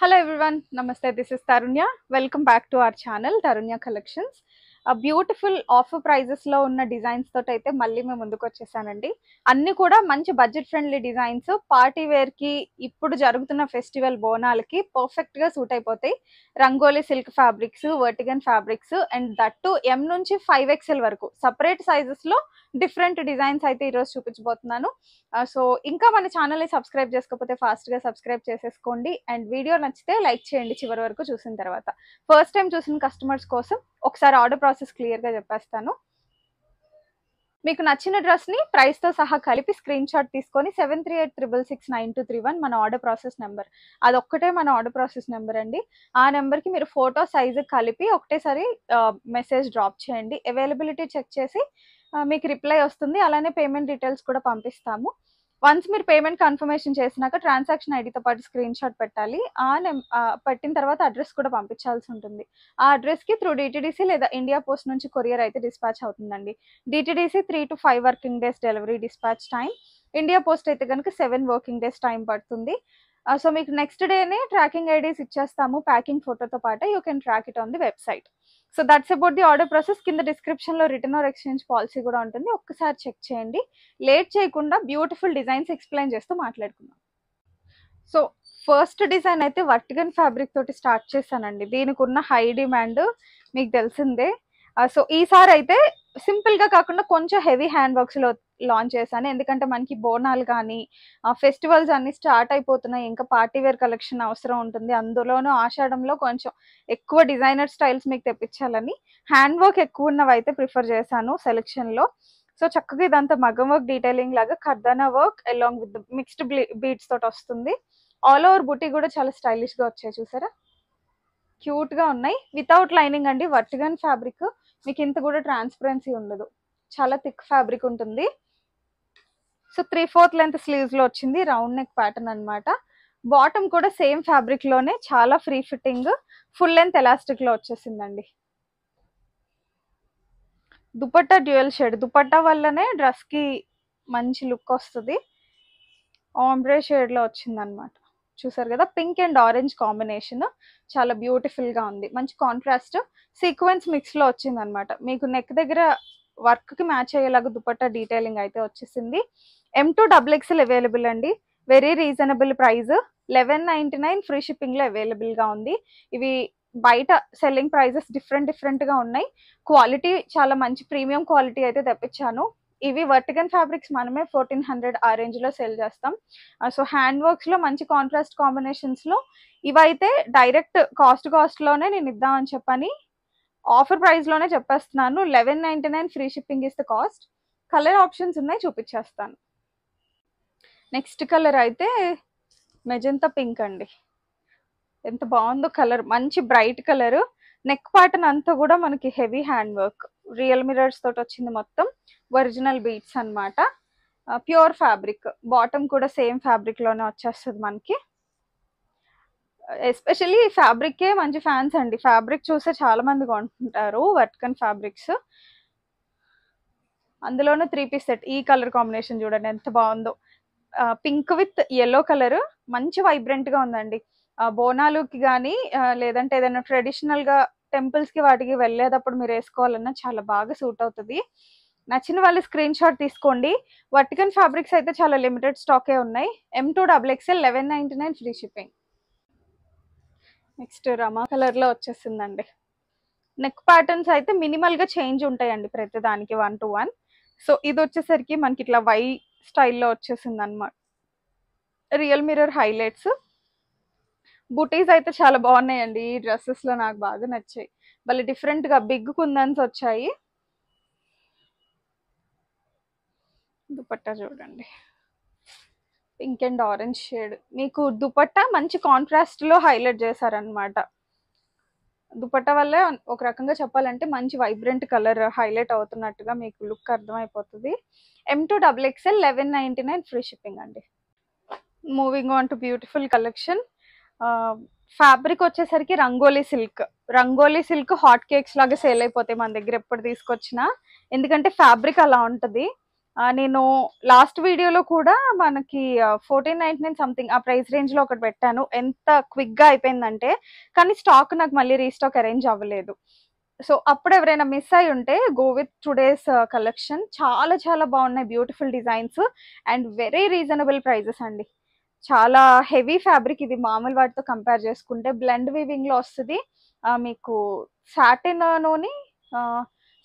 Hello everyone, Namaste. This is Tarunya. Welcome back to our channel, Tarunya Collections. Beautiful offer prices లో ఉన్న designs తోటి అయితే మళ్ళీ మేము ముందుకు వచ్చేసానండి. అన్ని కూడా మంచి budget friendly designs, party wear కి ఇప్పుడు జరుగుతున్న ఫెస్టివల్ బోనాలకి పర్ఫెక్ట్ గా సూట్ అయిపోతాయి. రంగోలీ సిల్క్ ఫ్యాబ్రిక్స్, వర్టిగన్ ఫ్యాబ్రిక్స్ అండ్ దట్టు M నుంచి 5XL వరకు సపరేట్ సైజెస్ లో డిఫరెంట్ డిజైన్స్ అయితే ఈరోజు చూపించబోతున్నాను. సో ఇంకా మన ఛానల్ ని సబ్స్క్రైబ్ చేసుకోకపోతే ఫాస్ట్ గా సబ్స్క్రైబ్ చేసేసుకోండి అండ్ వీడియో నచ్చితే లైక్ చేయండి చివరి వరకు చూసిన తర్వాత. ఫస్ట్ టైం చూసిన కస్టమర్స్ కోసం ఒకసారి ఆర్డర్ ప్రాసెస్ క్లియర్ గా చెప్పేస్తాను. మీకు నచ్చిన డ్రెస్ ని ప్రైస్ తో సహా కలిపి స్క్రీన్ షాట్ తీసుకొని 7386669231 మన ఆర్డర్ ప్రాసెస్ నెంబర్, అదొక్కటే మన ఆర్డర్ ప్రాసెస్ నెంబర్ అండి. ఆ నెంబర్ కి మీరు ఫోటో సైజు కలిపి ఒకటేసారి మెసేజ్ డ్రాప్ చేయండి. అవైలబిలిటీ చెక్ చేసి మీకు రిప్లై వస్తుంది. అలానే పేమెంట్ డీటెయిల్స్ కూడా పంపిస్తాము. వన్స్ మీరు పేమెంట్ కన్ఫర్మేషన్ చేసినాక ట్రాన్సాక్షన్ ఐడితో పాటు స్క్రీన్ షాట్ పెట్టాలి. పెట్టిన తర్వాత అడ్రస్ కూడా పంపించాల్సి ఉంటుంది. ఆ అడ్రస్ కి త్రూ DTDC లేదా ఇండియా పోస్ట్ నుంచి కొరియర్ అయితే డిస్పాచ్ అవుతుందండి. DTDC 3 to 5 working days delivery dispatch time, India post అయితే కనుక 7 వర్కింగ్ డేస్ టైం పడుతుంది. సో మీకు నెక్స్ట్ డేనే ట్రాకింగ్ ఐడీస్ ఇచ్చేస్తాము ప్యాకింగ్ ఫోటోతో పాటు. You can track it on the website. So that's about the order process. కింద డిస్క్రిప్షన్ లో రిటర్న్ ఆర్ ఎక్స్చేంజ్ పాలసీ కూడా ఉంటుంది, ఒక్కసారి చెక్ చేయండి. లేట్ చేయకుండా బ్యూటిఫుల్ డిజైన్స్ ఎక్స్ప్లెయిన్ చేస్తూ మాట్లాడుకుందాం. సో ఫస్ట్ డిజైన్ అయితే వర్టిగన్ ఫ్యాబ్రిక్ తోటి స్టార్ట్ చేశానండి. దీనికి ఉన్న హై డిమాండ్ మీకు తెలిసిందే. సో ఈసారి అయితే సింపుల్ గా కాకుండా కొంచెం హెవీ హ్యాండ్ వర్క్స్ లో లాంచ్ చేశాను. ఎందుకంటే మనకి బోనాలు కానీ ఫెస్టివల్స్ అన్ని స్టార్ట్ అయిపోతున్నాయి, ఇంకా పార్టీ వేర్ కలెక్షన్ అవసరం ఉంటుంది. అందులోనూ ఆషాఢంలో కొంచెం ఎక్కువ డిజైనర్ స్టైల్స్ మీకు తెప్పించాలని హ్యాండ్ వర్క్ ఎక్కువ ఉన్నవి అయితే ప్రిఫర్ చేశాను సెలెక్షన్ లో. సో చక్కగా ఇదంతా మగం వర్క్ డీటెయిలింగ్ లాగా kardana work along with mixed beads తోటి వస్తుంది. ఆల్ ఓవర్ బుటీ కూడా చాలా స్టైలిష్ గా వచ్చాయి, చూసారా క్యూట్ గా ఉన్నాయి. వితౌట్ లైనింగ్ అండి, వర్టిగన్ ఫ్యాబ్రిక్. మీకు ఇంత కూడా ట్రాన్స్పరెన్సీ ఉండదు, చాలా థిక్ ఫ్యాబ్రిక్ ఉంటుంది. సో 3/4 లెంత్ స్లీవ్స్ లో వచ్చింది, రౌండ్ నెక్ ప్యాటర్న్ అనమాట. బాటమ్ కూడా సేమ్ ఫ్యాబ్రిక్ లోనే చాలా free fitting, full length elastic లో వచ్చేసిందండి. దుపట్టా డ్యూయల్ షేడ్, దుపట్టా వల్లనే డ్రెస్ కి మంచి లుక్ వస్తుంది. ఆంబ్రే షేడ్ లో వచ్చింది అనమాట. చూసారు కదా, పింక్ అండ్ ఆరెంజ్ కాంబినేషన్ చాలా బ్యూటిఫుల్ గా ఉంది. మంచి కాంట్రాస్ట్ సీక్వెన్స్ మిక్స్ లో వచ్చింది అనమాట. మీకు నెక్ దగ్గర వర్క్ కి మ్యాచ్ అయ్యేలాగా దుపట్టా డీటెయిలింగ్ అయితే వచ్చేసింది. M to XXL అవైలబుల్ అండి. Very reasonable price, 1199 free shipping లో అవైలబుల్ గా ఉంది. ఇవి బయట సెల్లింగ్ ప్రైజెస్ డిఫరెంట్ గా ఉన్నాయి. క్వాలిటీ చాలా మంచి ప్రీమియం క్వాలిటీ అయితే తెప్పించాను. ఇవి వర్టిగన్ ఫ్యాబ్రిక్స్ మనమే 1400 ఆ రేంజ్ లో సేల్ చేస్తాం. సో హ్యాండ్ వర్క్స్ లో మంచి కాంట్రాస్ట్ కాంబినేషన్స్ లో ఇవైతే డైరెక్ట్ కాస్ట్ లోనే నేను ఇద్దామని చెప్పని ఆఫర్ ప్రైస్ లోనే చెప్పేస్తున్నాను. 1199 free shipping is the cost. Colour options ఉన్నాయి, చూపించేస్తాను. నెక్స్ట్ కలర్ అయితే మెజంతా పింక్ అండి. ఎంత బాగుందో కలర్, మంచి బ్రైట్ కలర్. నెక్ ప్యాటర్న్ అంతా కూడా మనకి heavy hand work, real mirrors తోటి వచ్చింది. మొత్తం ఒరిజినల్ బీట్స్ అన్నమాట. Pure fabric. బాటమ్ కూడా సేమ్ ఫ్యాబ్రిక్ లోనే వచ్చేస్తుంది మనకి. ఎస్పెషల్లీ ఫ్యాబ్రికే మంచి ఫ్యాన్స్ అండి. ఫ్యాబ్రిక్ చూసే చాలా మంది కొంటుంటారు వర్టిగన్ ఫ్యాబ్రిక్స్. అందులోనూ 3 పీస్ సెట్. ఈ కలర్ కాంబినేషన్ చూడండి ఎంత బాగుందో, పింక్ విత్ ఎల్లో కలర్. మంచి వైబ్రెంట్ గా ఉందండి. బోనాలుకి కానీ లేదంటే ఏదైనా ట్రెడిషనల్ గా టెంపుల్స్ కి వాటికి వెళ్ళేటప్పుడు మీరు వేసుకోవాలన్నా చాలా బాగా సూట్ అవుతుంది. నచ్చిన వాళ్ళు స్క్రీన్ షాట్ తీసుకోండి. వర్టిగన్ ఫ్యాబ్రిక్స్ అయితే చాలా లిమిటెడ్ స్టాకే ఉన్నాయి. M to XXL 1199 free shipping. Next Rama colour లో వచ్చేసిందండి. నెక్ ప్యాటర్న్స్ అయితే మినిమల్ గా చేంజ్ ఉంటాయండి ప్రతి దానికి 1 to 1. సో ఇది వచ్చేసరికి మనకి ఇట్లా వై స్టైల్లో వచ్చేసింది అనమాట. Real mirror highlights. బుటీస్ అయితే చాలా బాగున్నాయండి. ఈ డ్రెస్సెస్ లో నాకు బాగా నచ్చాయి. మళ్ళీ డిఫరెంట్ గా బిగ్ కుందన్స్ వచ్చాయి. దుపట్టా చూడండి, పింక్ అండ్ ఆరెంజ్ షేడ్. మీకు దుపట్టా మంచి కాంట్రాస్ట్ లో హైలైట్ చేశారనమాట. దుపట్టా వల్ల ఒక రకంగా చెప్పాలంటే మంచి వైబ్రెంట్ కలర్ హైలైట్ అవుతున్నట్టుగా మీకు లుక్ అర్థమైపోతుంది. M to XXL 1199 free shipping అండి. Moving on to beautiful collection. Fabric వచ్చేసరికి Rangoli silk. Rangoli silk hot cakes లాగా సేల్ అయిపోతాయి మన దగ్గర ఎప్పుడు తీసుకొచ్చినా, ఎందుకంటే ఫ్యాబ్రిక్ అలా ఉంటుంది. నేను లాస్ట్ వీడియోలో కూడా మనకి 1499 సంథింగ్ ఆ ప్రైస్ రేంజ్ లో ఒకటి పెట్టాను. ఎంత క్విక్ గా అయిపోయిందంటే, కానీ స్టాక్ నాకు మళ్ళీ రీస్టాక్ అరేంజ్ అవ్వలేదు. సో అప్పుడు ఎవరైనా మిస్ అయి ఉంటే గో విత్ టుడేస్ కలెక్షన్. చాలా చాలా బాగున్నాయి, beautiful designs and very reasonable prices అండి. చాలా హెవీ ఫ్యాబ్రిక్ ఇది, మామూలు వాటితో కంపేర్ చేసుకుంటే. బ్లెండ్ వీవింగ్ లో వస్తుంది మీకు. సాటిన్ నోని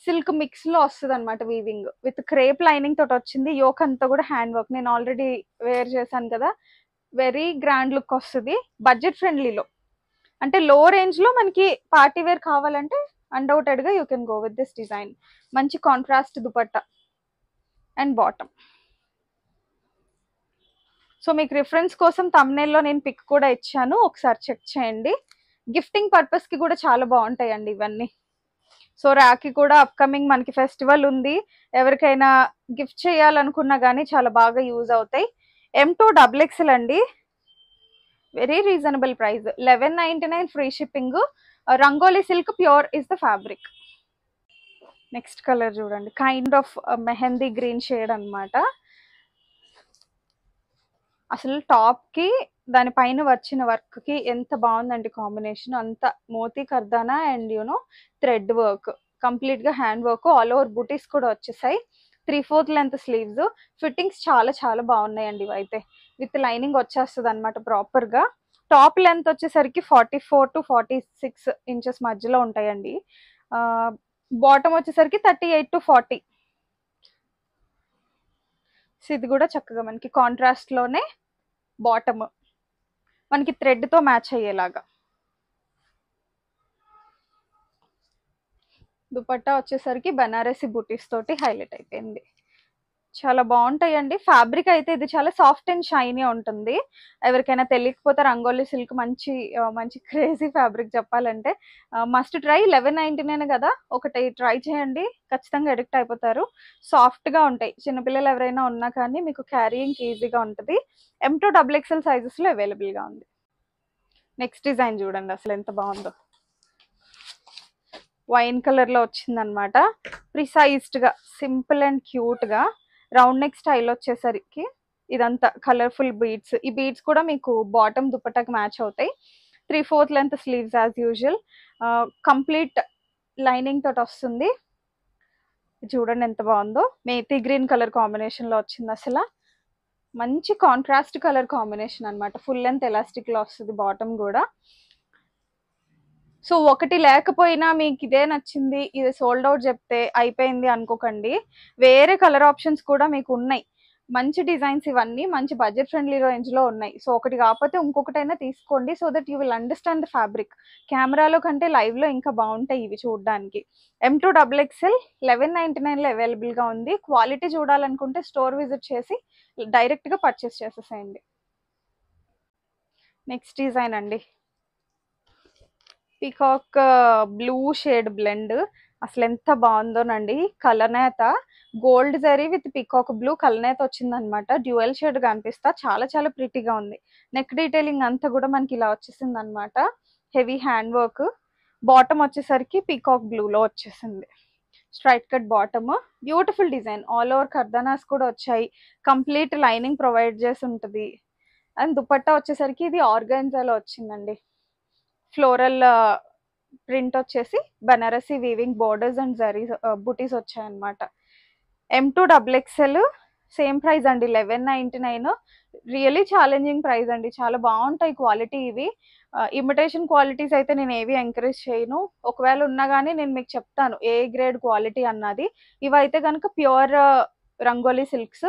సిల్క్ మిక్స్ లో వస్తుంది అనమాట వీవింగ్, విత్ క్రేప్ లైనింగ్ తోటి వచ్చింది. యోక్ అంతా కూడా హ్యాండ్ వర్క్. నేను ఆల్రెడీ వేర్ చేశాను కదా, వెరీ గ్రాండ్ లుక్ వస్తుంది. బడ్జెట్ ఫ్రెండ్లీలో, అంటే లో రేంజ్ లో మనకి పార్టీ వేర్ కావాలంటే అన్డౌటెడ్ గా you can go with this design. మంచి contrast dupatta and bottom. So మీకు రిఫరెన్స్ కోసం తమ్నేల్లో నేను పిక్ కూడా ఇచ్చాను, ఒకసారి చెక్ చేయండి. గిఫ్టింగ్ పర్పస్ కి కూడా చాలా బాగుంటాయండి ఇవన్నీ. సో రాఖీ కూడా అప్కమింగ్ మనకి ఫెస్టివల్ ఉంది, ఎవరికైనా గిఫ్ట్ చేయాలనుకున్నా కానీ చాలా బాగా యూజ్ అవుతాయి. M2 XXL అండి, very reasonable price, 1199 free shipping. Rangoli silk pure is the fabric. Next colour చూడండి, kind of mehndi green shade అన్నమాట. అసలు టాప్ కి దానిపైన వచ్చిన వర్క్ కి ఎంత బాగుందండి కాంబినేషన్. అంత moti kardana and you know thread work, complete గా hand work, all over butis కూడా వచ్చేసాయి. 3/4 లెంత్ స్లీవ్స్. ఫిట్టింగ్స్ చాలా చాలా బాగున్నాయండి ఇవైతే. విత్ లైనింగ్ వచ్చేస్తుంది అనమాట ప్రాపర్ గా. టాప్ లెంత్ వచ్చేసరికి 44 to 46 ఇంచెస్ మధ్యలో ఉంటాయండి. బాటమ్ వచ్చేసరికి 38 to 40. ఇది కూడా చక్కగా మనకి కాంట్రాస్ట్ లోనే బాటమ్, మనకి థ్రెడ్ తో మ్యాచ్ అయ్యేలాగా. దుపట్టా వచ్చేసరికి బనారసి బూటీస్ తోటి హైలైట్ అయిపోయింది. చాలా బాగుంటాయండి. ఫ్యాబ్రిక్ అయితే ఇది చాలా సాఫ్ట్ అండ్ షైనీ ఉంటుంది. ఎవరికైనా తెలియకపోతే రంగోలీ సిల్క్ మంచి మంచి క్రేజీ ఫ్యాబ్రిక్ చెప్పాలంటే. Must try. 1199 కదా, ఒకటి ట్రై చేయండి, ఖచ్చితంగా అడిక్ట్ అయిపోతారు. సాఫ్ట్ గా ఉంటాయి, చిన్నపిల్లలు ఎవరైనా ఉన్నా కానీ మీకు క్యారీయింగ్ ఈజీగా ఉంటుంది. M2 XXL సైజెస్ లో అవైలబుల్ గా ఉంది. నెక్స్ట్ డిజైన్ చూడండి, అసలు ఎంత బాగుందో. వైన్ కలర్ లో వచ్చింది అనమాట. ప్రిసైజ్డ్ గా, సింపుల్ అండ్ క్యూట్ గా రౌండ్ నెక్ స్టైల్ వచ్చేసరికి ఇదంతా కలర్ఫుల్ బీడ్స్. ఈ బీడ్స్ కూడా మీకు బాటమ్ దుపట్టాకి మ్యాచ్ అవుతాయి. 3/4 length sleeves as usual. Complete lining తోటి వస్తుంది. చూడండి ఎంత బాగుందో. మేతి గ్రీన్ కలర్ కాంబినేషన్ లో వచ్చింది. అసలు మంచి కాంట్రాస్ట్ కలర్ కాంబినేషన్ అనమాట. ఫుల్ లెంత్ ఎలాస్టిక్ లో వస్తుంది బాటమ్ కూడా. సో ఒకటి లేకపోయినా మీకు ఇదే నచ్చింది, ఇది సోల్డ్ అవుట్ చెప్తే అయిపోయింది అనుకోకండి. వేరే కలర్ ఆప్షన్స్ కూడా మీకు ఉన్నాయి. మంచి డిజైన్స్ ఇవన్నీ, మంచి బడ్జెట్ ఫ్రెండ్లీ రేంజ్ లో ఉన్నాయి. సో ఒకటి కాకపోతే ఇంకొకటైనా తీసుకోండి, so that you will understand the fabric. కెమెరాలో కంటే లైవ్ లో ఇంకా బాగుంటాయి ఇవి చూడడానికి. M2 XXL 1199 లో అవైలబుల్ గా ఉంది. క్వాలిటీ చూడాలనుకుంటే స్టోర్ విజిట్ చేసి డైరెక్ట్ గా పర్చేస్ చేసేసేయండి. నెక్స్ట్ డిజైన్ అండి, పీకాక్ బ్లూ షేడ్ బ్లెండ్. అసలు ఎంత బాగుందోనండి. కలనేత gold zari with peacock blue కలనేత వచ్చింది అనమాట. డ్యూయల్ షేడ్ కనిపిస్తా, చాలా చాలా ప్రిటీగా ఉంది. నెక్ డీటెయిలింగ్ అంతా కూడా మనకి ఇలా వచ్చేసింది అనమాట. Heavy hand work. బాటమ్ వచ్చేసరికి పీకాక్ బ్లూ లో వచ్చేసింది. Straight cut bottom, beautiful design. All over kardanas కూడా వచ్చాయి. కంప్లీట్ లైనింగ్ ప్రొవైడ్ చేసి ఉంటుంది. అండ్ దుపట్టా వచ్చేసరికి ఇది ఆర్గాన్జాలో వచ్చిందండి. ఫ్లోరల్ ప్రింట్ వచ్చేసి Banarasi weaving borders and zaris బుటీస్ వచ్చాయన్నమాట. M2 XXL సేమ్ ప్రైస్ అండి, 1199. రియలీ ఛాలెంజింగ్ ప్రైస్ అండి. చాలా బాగుంటాయి క్వాలిటీ ఇవి. ఇమిటేషన్ క్వాలిటీస్ అయితే నేను ఏవి ఎంకరేజ్ చేయను. ఒకవేళ ఉన్నా కానీ నేను మీకు చెప్తాను ఏ గ్రేడ్ క్వాలిటీ అన్నది. ఇవైతే కనుక ప్యూర్ రంగోలీ సిల్క్స్.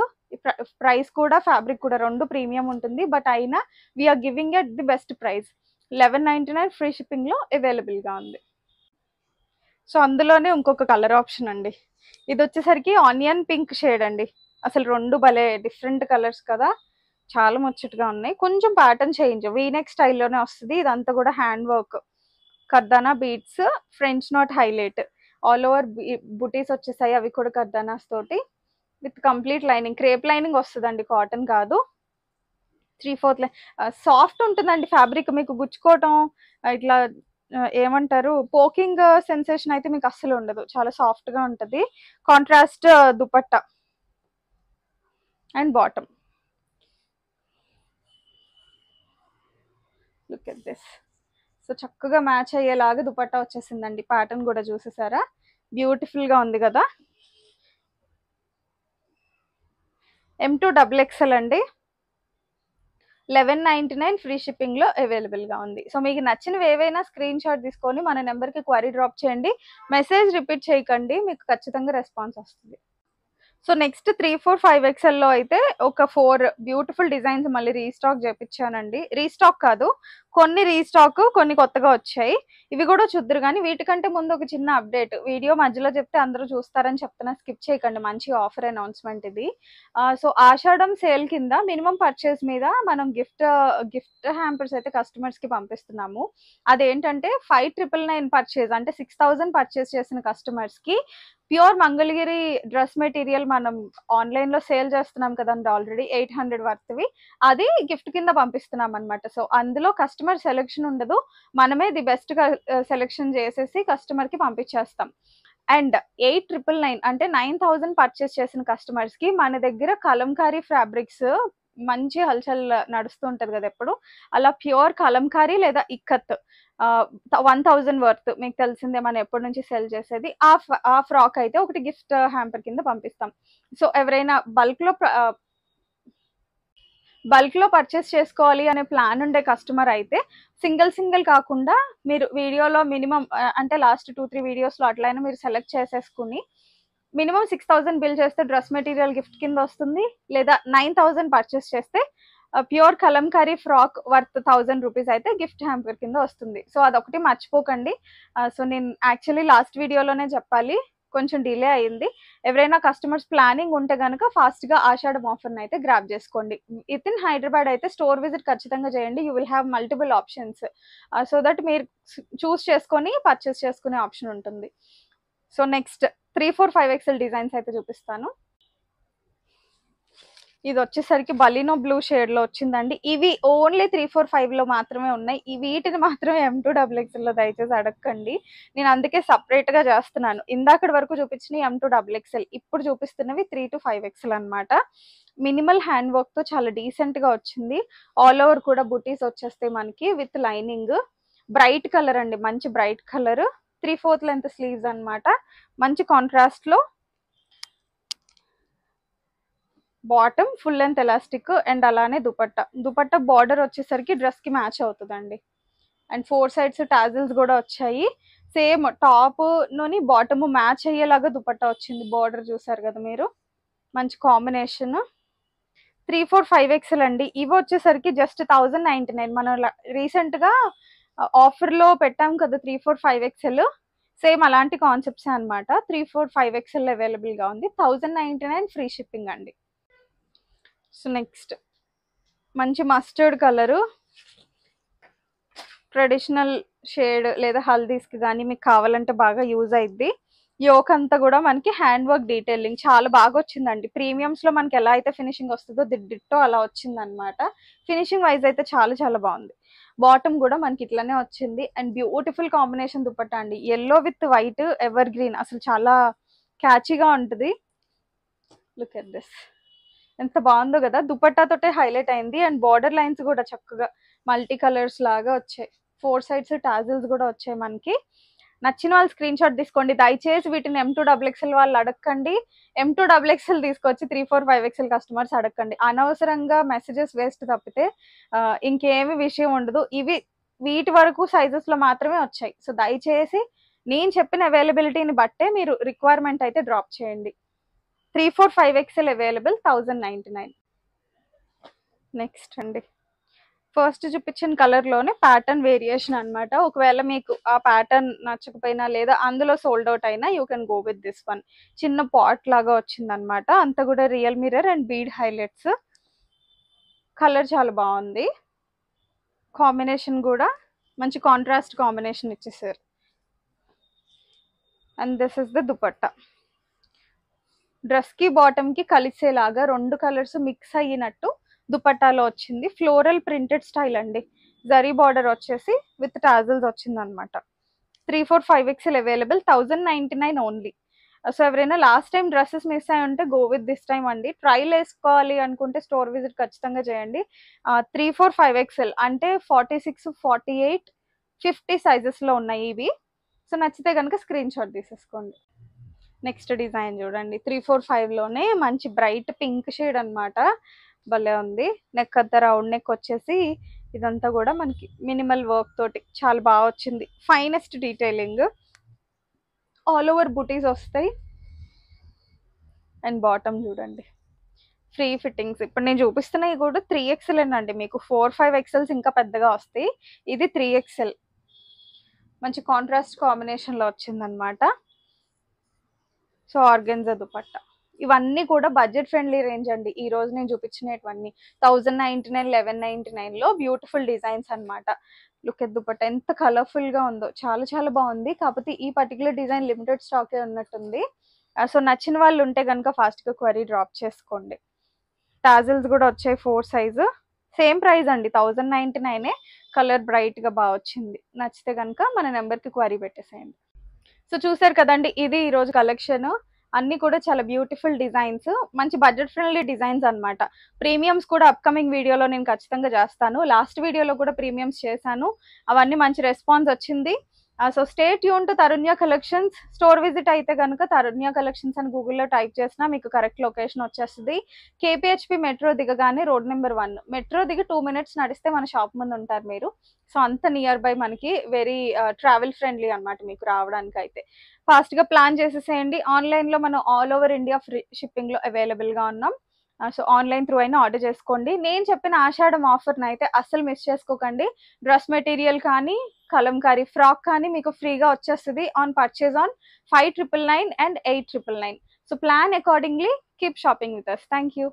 ప్రైస్ కూడా ఫ్యాబ్రిక్ కూడా రెండు ప్రీమియం ఉంటుంది. బట్ అయినా we are giving at the best price. 1199 free shipping లో అవైలబుల్ గా ఉంది. సో అందులోనే ఇంకొక కలర్ ఆప్షన్ అండి, ఇది వచ్చేసరికి ఆనియన్ పింక్ షేడ్ అండి. అసలు రెండు భలే డిఫరెంట్ కలర్స్ కదా, చాలా ముచ్చటగా ఉన్నాయి. కొంచెం ప్యాటర్న్ చేంజ్, వీనెక్ స్టైల్లోనే వస్తుంది. ఇదంతా కూడా hand work, kardana beads, French knot highlight, all over butis వచ్చేసాయి. అవి కూడా కర్దానాస్ తోటి with complete lining. Crepe lining వస్తుందండి, కాటన్ కాదు. 3/4 సాఫ్ట్ ఉంటుందండి ఫ్యాబ్రిక్. మీకు గుచ్చుకోవటం ఇట్లా ఏమంటారు, పోకింగ్ సెన్సేషన్ అయితే మీకు అస్సలు ఉండదు. చాలా సాఫ్ట్ గా ఉంటది. Contrast dupatta, and bottom. Look at this. So చక్కగా మ్యాచ్ అయ్యేలాగా దుపట్టా వచ్చేసిందండి. ప్యాటర్న్ కూడా చూసేసారా, బ్యూటిఫుల్ గా ఉంది కదా. M2XXL అండి, 1199 ఫ్రీ షిప్పింగ్ లో అవైలబుల్ గా ఉంది. సో మీకు నచ్చినవి ఏవైనా స్క్రీన్ షాట్ తీసుకొని మన నెంబర్ కి క్వరీ డ్రాప్ చేయండి. మెసేజ్ రిపీట్ చేయకండి, మీకు ఖచ్చితంగా రెస్పాన్స్ వస్తుంది. సో నెక్స్ట్ 345XL లో అయితే ఒక 4 బ్యూటిఫుల్ డిజైన్స్ మళ్ళీ రీస్టాక్ చేపించానండి. రీస్టాక్ కాదు, కొన్ని రీస్టాక్, కొన్ని కొత్తగా వచ్చాయి. ఇవి కూడా చూద్దరు. కానీ వీటికంటే ముందు ఒక చిన్న అప్డేట్, వీడియో మధ్యలో చెప్తే అందరూ చూస్తారని చెప్తున్నా, స్కిప్ చేయకండి, మంచి ఆఫర్ అనౌన్స్మెంట్ ఇది. సో ఆషాఢం సేల్ కింద మినిమం పర్చేస్ మీద మనం గిఫ్ట్ హ్యాంపర్స్ అయితే కస్టమర్స్ కి పంపిస్తున్నాము. అదేంటంటే 5999 పర్చేస్ అంటే 6000 పర్చేస్ చేసిన కస్టమర్స్ కి ప్యూర్ మంగళగిరి డ్రెస్ మెటీరియల్ మనం ఆన్లైన్ లో సేల్ చేస్తున్నాం కదండి ఆల్రెడీ 800 వర్త్వి, అది గిఫ్ట్ కింద పంపిస్తున్నాం అనమాట. సో అందులో కస్టమర్ సెలెక్షన్ ఉండదు, మనమే ది బెస్ట్ గా సెలెక్షన్ చేసేసి కస్టమర్ కి పంపించేస్తాం. అండ్ 8999 అంటే 9000 పర్చేస్ చేసిన కస్టమర్స్ కి మన దగ్గర కలంకారీ ఫ్యాబ్రిక్స్ మంచి హల్చల్ నడుస్తుంటది కదా ఎప్పుడు, అలా ప్యూర్ కలంకారీ లేదా ఇక్కత్ 1000 వర్త్, మీకు తెలిసిందే మనం ఎప్పటి నుంచి సెల్ చేసేది, ఆ ఫ్రాక్ అయితే ఒకటి గిఫ్ట్ హ్యాంపర్ కింద పంపిస్తాం. సో ఎవరైనా బల్క్ లో పర్చేస్ చేసుకోవాలి అనే ప్లాన్ ఉండే కస్టమర్ అయితే సింగిల్ కాకుండా మీరు వీడియోలో మినిమం అంటే లాస్ట్ 2-3 వీడియోస్ లో అట్లయినా మీరు సెలెక్ట్ చేసేసుకుని మినిమం 6000 బిల్ చేస్తే డ్రెస్ మెటీరియల్ గిఫ్ట్ కింద వస్తుంది, లేదా 9000 పర్చేస్ చేస్తే pure Kalamkari frock worth 1000 rupees అయితే గిఫ్ట్ హ్యాంపర్ కింద వస్తుంది. సో అదొకటి మర్చిపోకండి. సో నేను యాక్చువల్లీ లాస్ట్ వీడియోలోనే చెప్పాలి, కొంచెం డిలే అయింది. ఎవరైనా కస్టమర్స్ ప్లానింగ్ ఉంటే కనుక ఫాస్ట్ గా ఆషాఢం ఆఫర్ని అయితే గ్రాప్ చేసుకోండి. విత్ ఇన్ హైదరాబాద్ అయితే స్టోర్ విజిట్ ఖచ్చితంగా చేయండి. You will have multiple options, so that మీరు చూస్ చేసుకొని పర్చేస్ చేసుకునే ఆప్షన్ ఉంటుంది. సో నెక్స్ట్ 345XL డిజైన్స్ అయితే చూపిస్తాను. ఇది వచ్చేసరికి బలినో బ్లూ షేడ్ లో వచ్చిందండి. ఇవి ఓన్లీ 345 లో మాత్రమే ఉన్నాయి. వీటిని మాత్రమే M2XXL లో దయచేసి అడగండి, నేను అందుకే సపరేట్ గా చేస్తున్నాను. ఇందాకటి వరకు చూపించిన M2XXL, ఇప్పుడు చూపిస్తున్నవి 3 to 5XL అనమాట. మినిమల్ హ్యాండ్ వర్క్ తో చాలా డీసెంట్ గా వచ్చింది. ఆల్ ఓవర్ కూడా బుటీస్ వచ్చేస్తాయి మనకి విత్ లైనింగ్. బ్రైట్ కలర్ అండి, మంచి బ్రైట్ కలర్. 3/4 లెంత్ స్లీవ్స్ అనమాట, మంచి కాంట్రాస్ట్ లో. Bottom full length elastic and అలానే దుపట్టా బార్డర్ వచ్చేసరికి డ్రెస్ కి మ్యాచ్ అవుతుందండి. అండ్ 4 sides టాజిల్స్ కూడా వచ్చాయి. సేమ్ టాప్ లోని బాటమ్ మ్యాచ్ అయ్యేలాగా దుపట్టా వచ్చింది. బార్డర్ చూసారు కదా మీరు, మంచి కాంబినేషన్. 345XL అండి. ఇవి వచ్చేసరికి జస్ట్ 1099. మనం రీసెంట్ గా ఆఫర్ లో పెట్టాం కదా 345XL, సేమ్ అలాంటి కాన్సెప్ట్స్ అనమాట. 345XL అవైలబుల్ గా ఉంది, 1099 ఫ్రీ షిప్పింగ్ అండి. సో నెక్స్ట్ మంచి మస్టర్డ్ కలరు, ట్రెడిషనల్ షేడ్ లేదా హల్దీస్ కి కానీ మీకు కావాలంటే బాగా యూజ్ అయింది. యోక్ అంతా కూడా మనకి హ్యాండ్ వర్క్ డీటెయిలింగ్ చాలా బాగా వచ్చిందండి. ప్రీమియమ్స్ లో మనకి ఎలా అయితే ఫినిషింగ్ వస్తుందో డిట్టో అలా వచ్చింది అనమాట. ఫినిషింగ్ వైజ్ అయితే చాలా బాగుంది. బాటమ్ కూడా మనకి ఇట్లానే వచ్చింది. అండ్ బ్యూటిఫుల్ కాంబినేషన్ దుపట్టా అండి, yellow with white ever green, అసలు చాలా క్యాచీగా ఉంటుంది. లుక్ ఎట్ దిస్, ఎంత బాగుందో కదా, దుపట్టాతోటే హైలైట్ అయింది. అండ్ బార్డర్ లైన్స్ కూడా చక్కగా మల్టీ కలర్స్ లాగా వచ్చాయి. 4 sides టాజిల్స్ కూడా వచ్చాయి మనకి. నచ్చిన వాళ్ళు స్క్రీన్ షాట్ తీసుకోండి. దయచేసి వీటిని M2XXL వాళ్ళు అడగండి, M2XXL తీసుకొచ్చి 345XL కస్టమర్స్ అడగండి. అనవసరంగా మెసేజెస్ వేస్ట్ తప్పితే ఇంకేమి విషయం ఉండదు. వీటి వరకు సైజెస్ లో మాత్రమే వచ్చాయి. సో దయచేసి నేను చెప్పిన అవైలబిలిటీని బట్టే మీరు రిక్వైర్మెంట్ అయితే డ్రాప్ చేయండి. 345XL available, 1099. నెక్స్ట్ అండి, ఫస్ట్ చూపించిన కలర్ లోనే ప్యాటర్న్ వేరియేషన్ అనమాట. ఒకవేళ మీకు ఆ ప్యాటర్న్ నచ్చకపోయినా లేదా అందులో సోల్డ్ అవుట్ అయినా you can go with this one. చిన్న పాట్ లాగా వచ్చింది అనమాట, అంతా కూడా real mirror and bead highlights. Colour చాలా బాగుంది, కాంబినేషన్ కూడా మంచి కాంట్రాస్ట్ కాంబినేషన్ ఇచ్చేసారు. And this is the dupatta. Dress కి బాటమ్ కి కలిసేలాగా 2 కలర్స్ మిక్స్ అయినట్టు దుపట్టాలో వచ్చింది. ఫ్లోరల్ ప్రింటెడ్ స్టైల్ అండి, జరీ బార్డర్ వచ్చేసి విత్ టాజిల్స్ వచ్చింది అనమాట. 345XL available, 1099 only. సో ఎవరైనా లాస్ట్ టైం డ్రెస్సెస్ మిస్ అయి ఉంటే గో విత్ దిస్ టైం అండి. ట్రైల్ వేసుకోవాలి అనుకుంటే స్టోర్ విజిట్ ఖచ్చితంగా చేయండి. 3, 4, 5 XL అంటే 46, 48, 50 సైజెస్లో ఉన్నాయి ఇవి. సో నచ్చితే కనుక స్క్రీన్ షాట్ తీసేసుకోండి. నెక్స్ట్ డిజైన్ చూడండి, 3, 4, 5లోనే మంచి బ్రైట్ పింక్ షేడ్ అనమాట. భలే ఉంది. నెక్ అంతా రౌండ్ నెక్ వచ్చేసి ఇదంతా కూడా మనకి మినిమల్ వర్క్ తోటి చాలా బాగా వచ్చింది. ఫైనెస్ట్ డీటెయిలింగ్, ఆల్ ఓవర్ బుటీస్ వస్తాయి. అండ్ బాటమ్ చూడండి, ఫ్రీ ఫిట్టింగ్స్. ఇప్పుడు నేను చూపిస్తున్నాయి కూడా 3XL అండి. మీకు 4, 5 XLs ఇంకా పెద్దగా వస్తాయి. ఇది 3XL, మంచి కాంట్రాస్ట్ కాంబినేషన్లో వచ్చిందనమాట. So organza dupatta. ఇవన్నీ కూడా బడ్జెట్ ఫ్రెండ్లీ రేంజ్ అండి. ఈ రోజు నేను చూపించినవన్నీ 1099, 1199లో బ్యూటిఫుల్ డిజైన్స్ అనమాట. లుక్ ఎట్ దుపట్టా ఎంత కలర్ఫుల్ గా ఉందో, చాలా చాలా బాగుంది. కాకపోతే ఈ పర్టికులర్ డిజైన్ లిమిటెడ్ స్టాకే ఉన్నట్టుంది. సో నచ్చిన వాళ్ళు ఉంటే కనుక ఫాస్ట్ గా క్వరీ డ్రాప్ చేసుకోండి. టాజిల్స్ కూడా వచ్చాయి 4 సైజు. సేమ్ ప్రైస్ అండి, 1099. కలర్ బ్రైట్ గా బాగా వచ్చింది. నచ్చితే కనుక మన నెంబర్కి క్వరీ పెట్టేసేయండి. సో చూసారు కదండి, ఇది ఈ రోజు కలెక్షన్. అన్ని కూడా చాలా బ్యూటిఫుల్ డిజైన్స్, మంచి బడ్జెట్ ఫ్రెండ్లీ డిజైన్స్ అనమాట. ప్రీమియమ్స్ కూడా అప్కమింగ్ వీడియోలో నేను ఖచ్చితంగా చేస్తాను. లాస్ట్ వీడియోలో కూడా ప్రీమియమ్స్ చేశాను, అవన్నీ మంచి రెస్పాన్స్ వచ్చింది. So stay tune to Tarunya collections. Store visit అయితే కనుక తరుణ్య కలెక్షన్స్ అని గూగుల్లో టైప్ చేసినా మీకు కరెక్ట్ లొకేషన్ వచ్చేస్తుంది. KPHP మెట్రో దిగగానే రోడ్ నెంబర్ 1, మెట్రో దిగి 2 minutes నడిస్తే మన షాప్ ముందు ఉంటారు మీరు. సో అంత నియర్ బై, మనకి వెరీ ట్రావెల్ ఫ్రెండ్లీ అనమాట మీకు రావడానికి అయితే. ఫాస్ట్గా ప్లాన్ చేసేసేయండి. ఆన్లైన్లో మనం ఆల్ ఓవర్ ఇండియా ఫ్రీ షిప్పింగ్లో అవైలబుల్గా ఉన్నాం. సో ఆన్లైన్ త్రూ అయినా ఆర్డర్ చేసుకోండి. నేను చెప్పిన ఆషాఢం ఆఫర్ని అయితే అస్సలు మిస్ చేసుకోకండి. డ్రెస్ మెటీరియల్ కానీ, కలంకారీ ఫ్రాక్ కానీ మీకు ఫ్రీగా వచ్చేస్తుంది on purchase on 5999 and 8999. So plan accordingly, keep shopping with us. Thank you.